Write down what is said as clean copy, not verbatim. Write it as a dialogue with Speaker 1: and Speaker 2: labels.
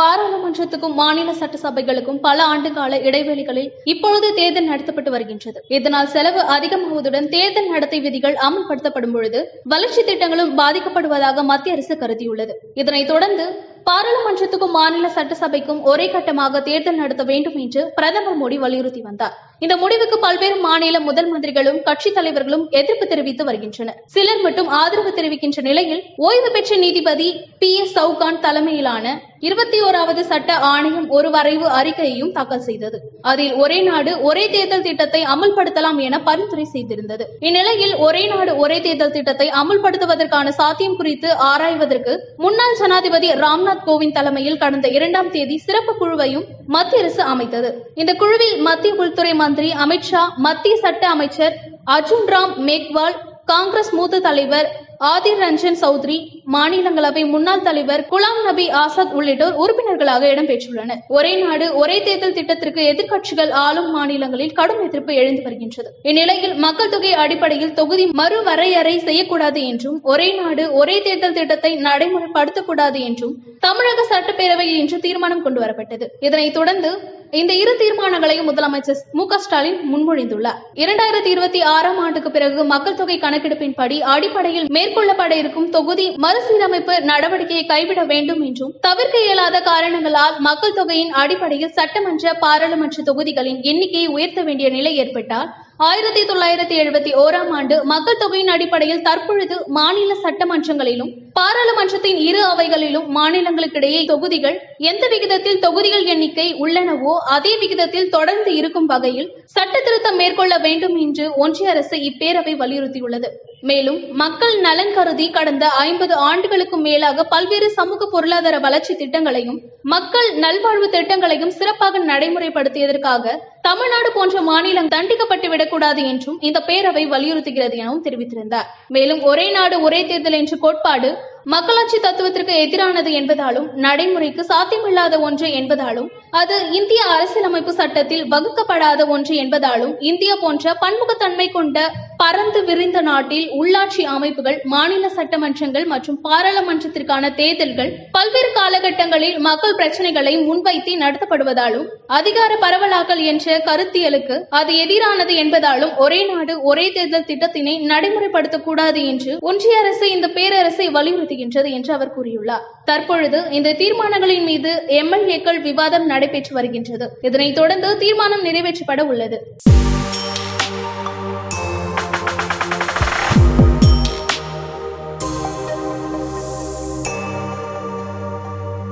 Speaker 1: பாராளுமன்றத்துக்கும் மாநில சட்டசபைகளுக்கும் பல ஆண்டுகால இடைவெளிகளில் இப்பொழுது தேர்தல் நடத்தப்பட்டு வருகின்றது. இதனால் செலவு அதிகமாவதுடன் தேர்தல் நடத்தை விதிகள் அமல்படுத்தப்படும் பொழுது வளர்ச்சி திட்டங்களும் பாதிக்கப்படுவதாக மத்திய அரசு கருதியுள்ளது. இதனைத் தொடர்ந்து பாராளுமன்றத்துக்கும் மாநில சட்டசபைக்கும் ஒரே கட்டமாக தேர்தல் நடத்த வேண்டும் என்று பிரதமர் மோடி வலியுறுத்தி வந்தார். இந்த முடிவுக்கு பல்வேறு மாநில முதல் மந்திரிகளும் கட்சித் தலைவர்களும் எதிர்ப்பு தெரிவித்து வருகின்றனர். சிலர் மட்டும் ஆதரவு தெரிவிக்கின்ற நிலையில் ஓய்வு பெற்ற நீதிபதி PS சவுகான் தலைமையிலான 21வது சட்ட ஆணையம் ஒரு வரைவு அறிக்கையையும் தாக்கல் செய்தது. அதில் ஒரே நாடு ஒரே தேர்தல் திட்டத்தை அமல்படுத்தலாம் என பரிந்துரை செய்திருந்தது. இந்நிலையில் ஒரே நாடு ஒரே தேர்தல் திட்டத்தை அமல்படுத்துவதற்கான சாத்தியம் குறித்து ஆராய்வதற்கு முன்னாள் ஜனாதிபதி ராம்நாத் கோவிந்த் தலைமையில் கடந்த 2ஆம் தேதி சிறப்பு குழுவையும் மத்திய அரசு அமைத்தது. இந்த குழுவில் மத்திய உள்துறை மந்திரி அமித்ஷா, மத்திய சட்ட அமைச்சர் அர்ஜுன் ராம் மேக்வால், காங்கிரஸ் மூத்த தலைவர் ஆதிர் ரஞ்சன் சௌத்ரி, மாநிலங்களவை முன்னாள் தலைவர் குலாம் நபி ஆசாத் உள்ளிட்டோர் உறுப்பினர்களாக இடம்பெற்றுள்ளனர். ஒரே நாடு ஒரே தேர்தல் திட்டத்திற்கு எதிர்க்கட்சிகள் ஆளும் மாநிலங்களில் கடும் எதிர்ப்பு எழுந்து வருகின்றது. இந்நிலையில் மக்கள் தொகை அடிப்படையில் தொகுதி மறுவரையறை செய்யக்கூடாது என்றும் ஒரே நாடு ஒரே தேர்தல் திட்டத்தை நடைமுறைப்படுத்தக்கூடாது என்றும் தமிழக சட்டப்பேரவையில் இன்று தீர்மானம் கொண்டுவரப்பட்டது. இதனைத் தொடர்ந்து இந்த இரு தீர்மானங்களையும் முதலமைச்சர் மு.க. ஸ்டாலின் முன்மொழிந்துள்ளார். 2026ஆம் ஆண்டுக்கு பிறகு மக்கள் தொகை கணக்கெடுப்பின்படி அடிப்படையில் மேற்கொள்ளப்பட இருக்கும் தொகுதி மறுசீரமைப்பு நடவடிக்கையை கைவிட வேண்டும் என்றும், தவிர்க்க இயலாத காரணங்களால் மக்கள் தொகையின் அடிப்படையில் சட்டமன்ற பாராளுமன்ற தொகுதிகளின் எண்ணிக்கையை உயர்த்த வேண்டிய நிலை ஏற்பட்டால் 1971ஆம் ஆண்டு மக்கள் தொகையின் அடிப்படையில் தற்பொழுது மாநில சட்டமன்றங்களிலும் பாராளுமன்றத்தின் இரு அவைகளிலும் மாநிலங்களுக்கிடையே தொகுதிகள் எந்த விகிதத்தில் தொகுதிகள் எண்ணிக்கை உள்ளனவோ அதே விகிதத்தில் தொடர்ந்து இருக்கும் வகையில் சட்ட திருத்தம் மேற்கொள்ள வேண்டும் என்று ஒன்றிய அரசு இப்பேரவை வலியுறுத்தியுள்ளது. மேலும் மக்கள் நலன் கருதி கடந்த 50 ஆண்டுகளுக்கும் மேலாக பல்வேறு சமூக பொருளாதார வளர்ச்சி திட்டங்களையும் மக்கள் நல்வாழ்வு திட்டங்களையும் சிறப்பாக நடைமுறைப்படுத்தியதற்காக தமிழ்நாடு போன்ற மாநிலம் தண்டிக்கப்பட்டுவிடக்கூடாது என்றும் இந்த பேரவை வலியுறுத்துகிறது எனவும் தெரிவித்திருந்தார். மேலும் ஒரே நாடு ஒரே தேர்தல் என்ற கோட்பாடு மக்களாட்சி தத்துவத்திற்கு எதிரானது என்பதாலும் நடைமுறைக்கு சாத்தியமில்லாத ஒன்று என்பதாலும் அது இந்திய அரசியலமைப்பு சட்டத்தில் வகுக்கப்படாத ஒன்று என்பதாலும் இந்தியா போன்ற பன்முகத்தன்மை கொண்ட பரந்து விரிந்த நாட்டில் உள்ளாட்சி அமைப்புகள், மாநில சட்டமன்றங்கள் மற்றும் பாராளுமன்றத்திற்கான தேர்தல்கள் பல்வேறு காலகட்டங்களில் மக்கள் பிரச்சனைகளை முன்வைத்து நடத்தப்படுவதாலும் அதிகார பரவலாக்கல் என்ற கருத்தியலுக்கு அது எதிரானது என்பதாலும் ஒரே நாடு ஒரே தேர்தல் திட்டத்தினை நடைமுறைப்படுத்தக்கூடாது என்று ஒன்றிய அரசு இந்த பேரரசை வலியுறுத்துகின்றது என்று அவர் கூறியுள்ளார். தற்பொழுது இந்த தீர்மானங்களின் மீது MLA-க்கள் விவாதம் நடைபெற்று வருகின்றது. இதனைத் தொடர்ந்து தீர்மானம் நிறைவேற்றப்பட உள்ளது.